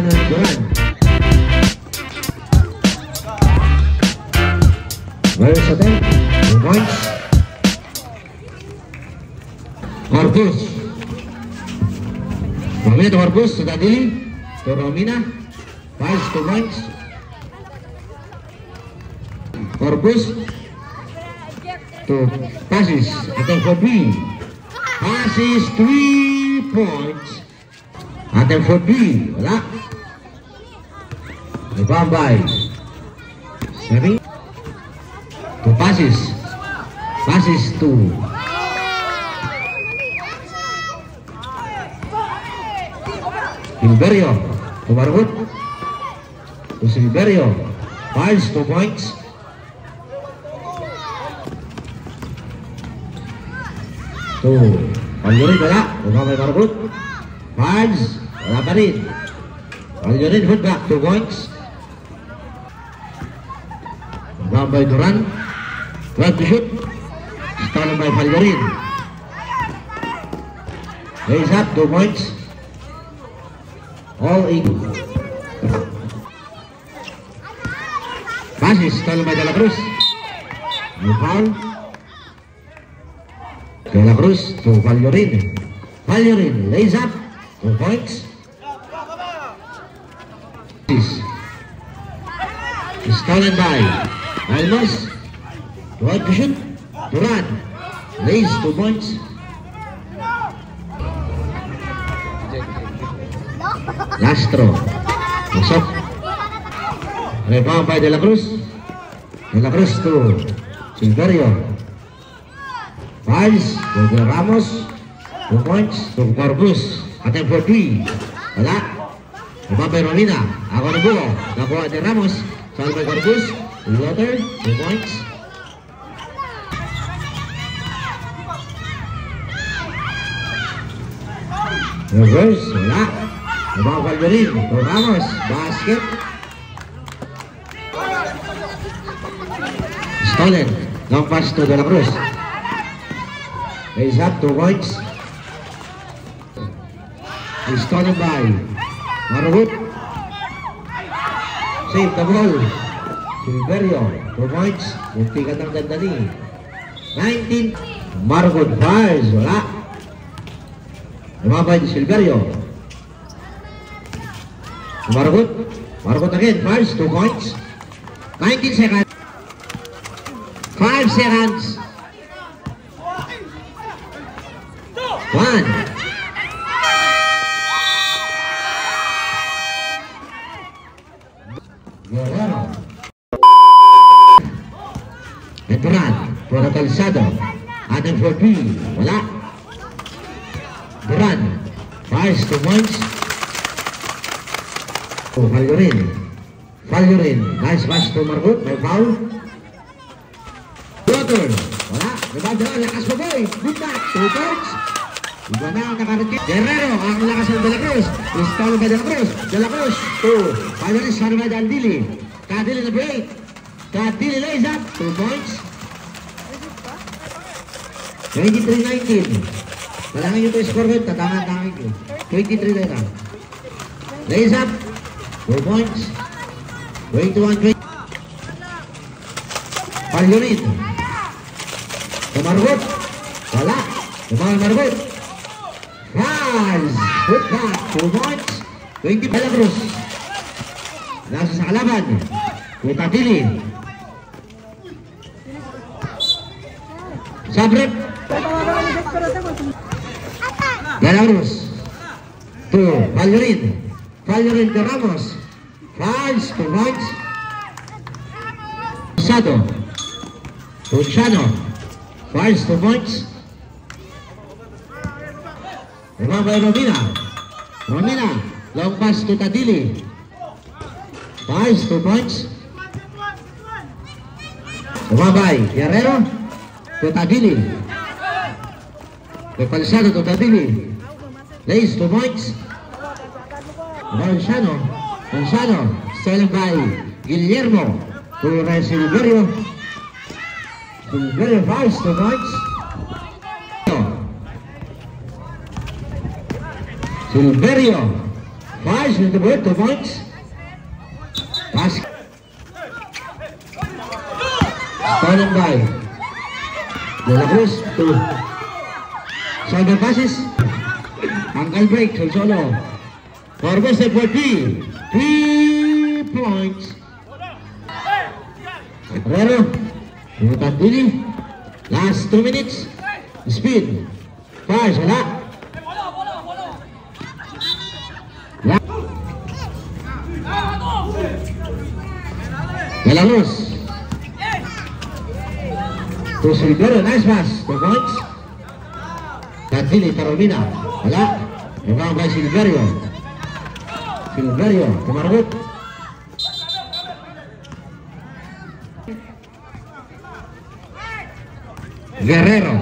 Duran. Where's the 2 points? Corpus. Romina to Corpus to Dadili. To Romina. Files 2 points. Corpus to passes. Attempt for 3. Passes 3 points. Attempt for 3. Wala. Ibabay. 7. To passes. Passes to Silverio. To Margot. To Silverio. Files 2 points. To Palyorin. Wala. Ibabay Margot. Files. Wala pa rin. Palyorin. Footback. 2 points. By Duran, 12 to shoot, stolen by Palyorin. Raise up 2 points. All 8. Passes stolen by De La Cruz. No foul. De La Cruz to Palyorin. Palyorin lays up 2 points. Stolen by Almas. 12 to shoot. Duran lays 2 points. Lastro. Masok. Rebound by De La Cruz. De La Cruz to Silverio. Files to De Ramos. 2 points to Corpus. Attempt for 3. Wala. Rebound by Romina. Ako na buo. Nakuha De Ramos. Salve by Corpus. Water, 2 points. Reverse, wala. Nabang Palyorin, to Ramos, basket. Stolen, long pass to De La Cruz. Raise up, 2 points. Stolen by Marwood. Save the ball. Silverio, 2 points. Muntikan ng ganda ni 19. Margot fires. Wala. Lumabay ni Silverio. Margot. Margot again. Fires. 2 points. 19 seconds. 5 seconds. 1. Guerrero. Duran, for Calzado. Adam for 3. Wala. Duran. Fires 2 points. Oh, Palyorin. Palyorin. Nice pass to Margot. May foul. Water. Wala. Rebound Duran. Lakas mo boy. Good back. 2 points. Iba na ang nakarating. Guerrero. Ang lakas ng De La Cruz. Install by De La Cruz. De La Cruz. 2. Palyorin. Sorry by Dandili. Kadili na break. Kadili lays up. 2 points. 23-19. Malangin nyo ito score ko. Tatangan ko. 23 na lang. Lays up. 2 points. 21-20. Palyorin. Margot. Wala. Tumagal Margot. Rise. Put back. 2 points. 20 De La Cruz. Nasa sa kalaban. Kutatili. Sabrep. De La Cruz. To Palyorin. Palyorin to Ramos. Files 2 points. Sado. To Chano. Files 2 points. Remember Romina. Romina. Long pass to Tadili. Files 2 points. Umabay. Guerrero. To Tadili. To Calzado to Tadili. Lays 2 points. Calzado. Calzado. Stolen by Guillermo. To Silverio. Silverio files 2 points. Silverio Fires with the board, 2 points. Pass. Stolen by De La Cruz, 2. Shoulder passes. Ankle break, solo. Corbus for 3 points. Herrero, Tandili. Last 2 minutes. Speed. Fires, wala. De La Cruz. To Silverio, nice pass. 2 points. Tandili, Taromina. Wala. Rebound by Silverio. Silverio, Tumarabot. Guerrero.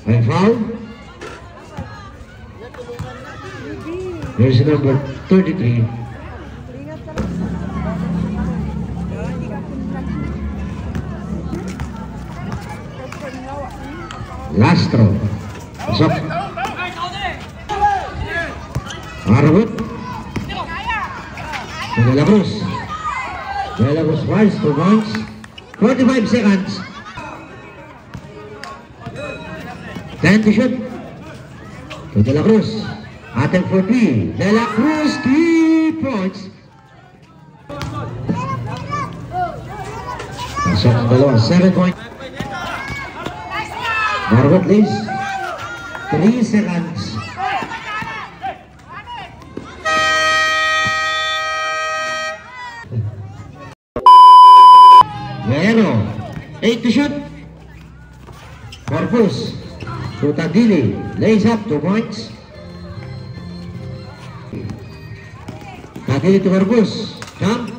May foul. There's number 33. Lastro. Pasok. Marabot. De La Cruz. De La Cruz fires 2 points. 45 seconds. 10 to shoot. To De La Cruz. Attempt for 3. De La Cruz, 3 points. Pasok ang dalawa. 7 points. Marabot leads. 3 seconds. Guerrero, 8 to shoot. Corpus to Tandili, lays up 2 points. Tandili to Corpus, jump,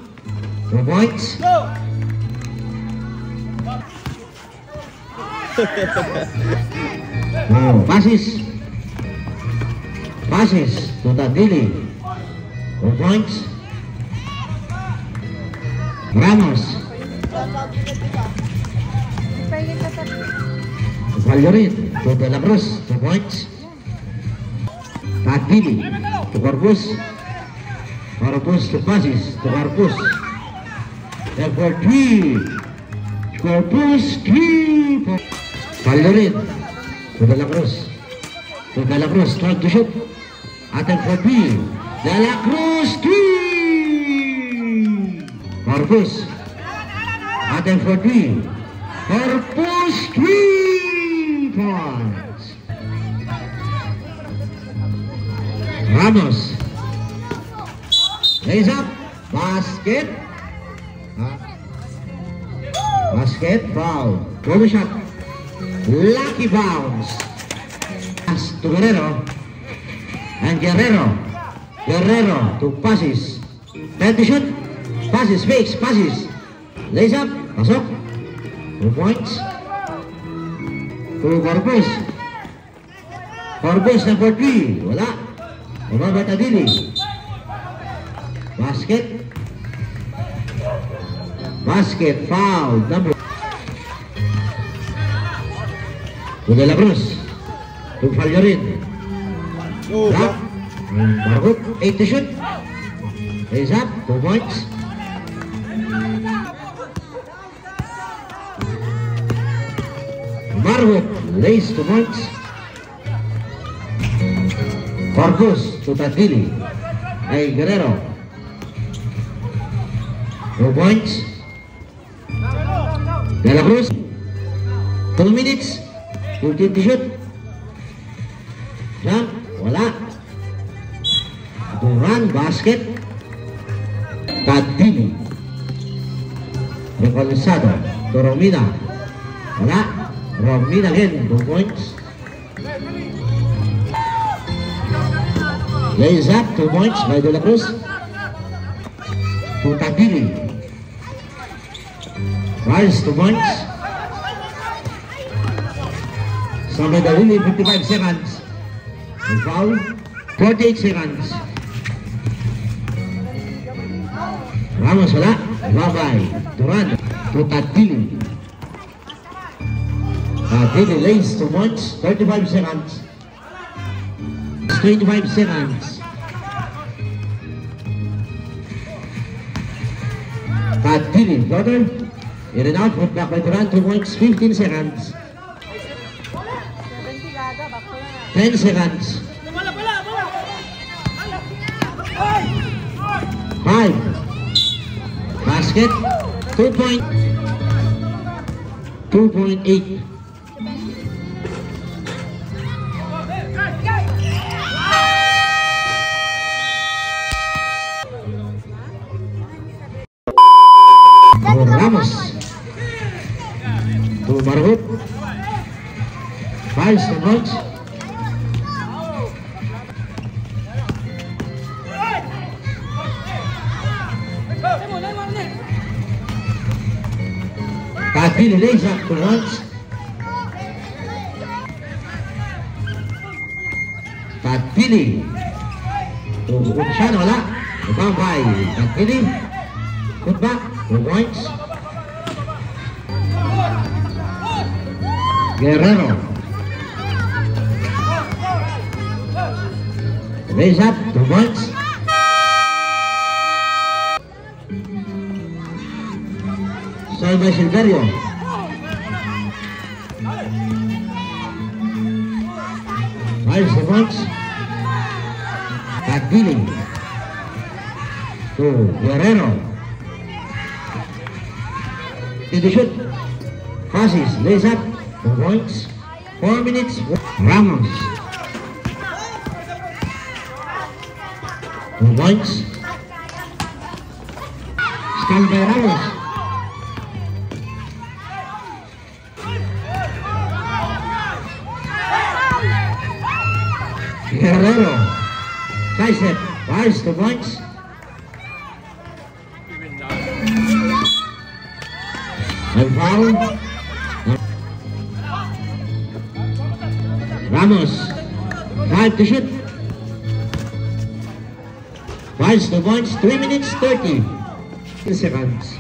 2 points. Passes to Tandili, 2 points. Ramos. Vallorin to De La Cruz, 2 points. Tandili to Corpus. Corpus to passes to Corpus. And for 3. Corpus 3 points. Vallorin to De La Cruz. To De La Cruz, trying to shoot. Attempt for 3. De La Cruz 3. Corpus. Attempt for 3. Corpus 3 points. Ramos. Lays up. Basket. Basket. Foul. Throw the shot. Lucky bounce. Pass to Guerrero. And Guerrero to passes. 10 to shoot. Passes, fakes, passes. Lays up. Pasok. 2 points. To Corpus. Corpus number 3. Wala. Umaba Tandili. Basket. Basket. Foul. Number. To De La Cruz. To Vallorin. Drop. Margot. 8 to shoot. Lays up. 2 points. Margot lays 2 points. Corpus to Tandili. Ay Guerrero. 2 points. De La Cruz. 2 minutes. 15 to shoot. Jump. Wala. Duran basket. Tandili. Reconcado to Romina. Wala. Romina again, 2 points. Lays up, 2 points by De La Cruz. To Tandili. Rise, 2 points. Sampai Dalili, 55 seconds. And foul, 48 seconds. Ramos wala. Bye-bye. Duran to Tandili. Tandili lays 2 points, 35 seconds. 25 seconds. Padili, brother. In and out, put back by Duran, 2 points, 15 seconds. 10 seconds. 5. Basket. 2 point. 2.8. Ramos. To Margot. 5 seconds. Padili lays up to once. Padili. Siya na wala. Ibabay. Padili. Put back. 2 points. Guerrero. Raise up. 2 points. Solve by Silverio. Five seconds. Padili. To Guerrero. Did he shoot? Passes. Lays up. 2 points. 4 minutes. Ramos. 2 points. Stall by Ramos. Guerrero. Tricep. Wise 2 points. And foul. Ramos. 5 to shoot. Wise 2 points. 3 minutes 30 seconds.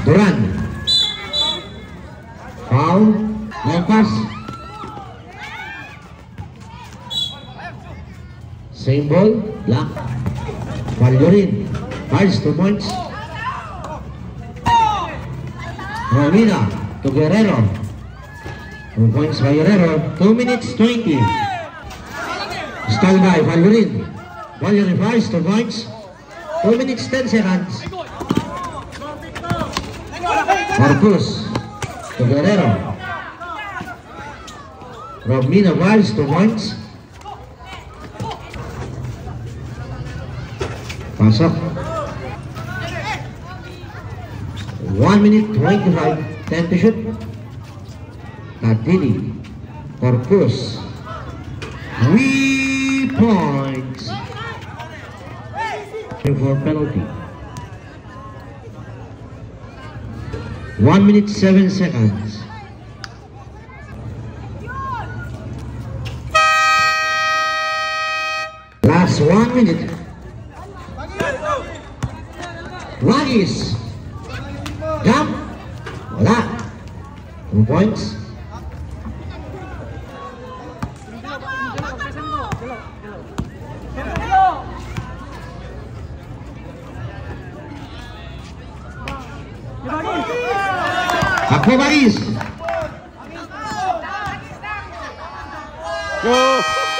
Duran. Foul. Long pass. Same ball. Black. Valdorin. Fires 2 points. Romina to Guerrero. 2 points by Guerrero. 2 minutes 20. Stall by Valdorin. Valdorin fires 2 points. 2 minutes 10 seconds. Marcus to Guerrero. Romina fires 2 points. Pasok. 1 minute 25. 10 to shoot. Padili. Corpus. 3 points. For penalty. 1 minute 7 seconds. Last 1 minute. Ragis. Jump. Wala. 2 points. Ako Baris. Go!